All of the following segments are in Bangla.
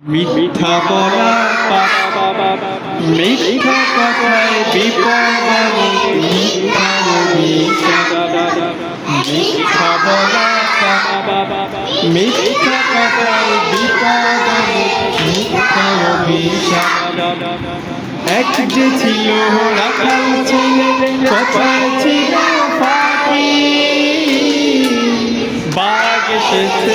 মিথ্যা বলা মিথ্যা কথায় বিপদ মিথ্যা বলা মিথ্যা কথায় বিপদ মিথ্যা অভিশাপ এক যে ছিল রাখাল ছেলে কথায় ছিল ফাঁকি বাঘ এসেছে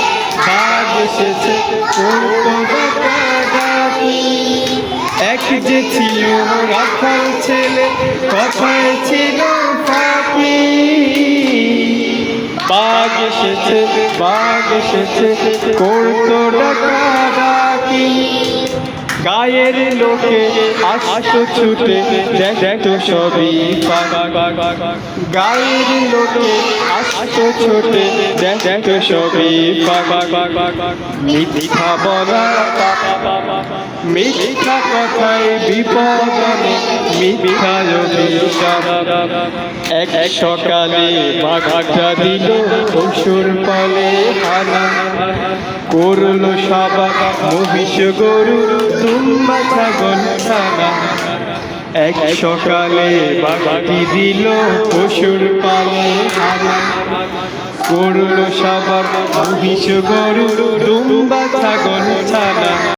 এক যে ছিল রাখাল ছেলে কথায় ছিল ফাঁকি বাঘ এসেছে করতো ডাকাডাকি গায়ের লোকে আসতো ছুটে দেখতো সবই গায়ের লোকে আসতো ছুটে দেখতো সবই মিথ্যা বলা মিথ্যা কথায় বিপদ মিথ্যা অভিশাপ এক সকালে বাঘটা দিল পশুর পালে হানা করলো সবাই মহিষ গরু দুম্বা ছাগল ছানা এক সকালে বাঘটি দিল পশুর পালে হানা করলো সবার মহিষ গরু দুম্বা ছাগল ছানা।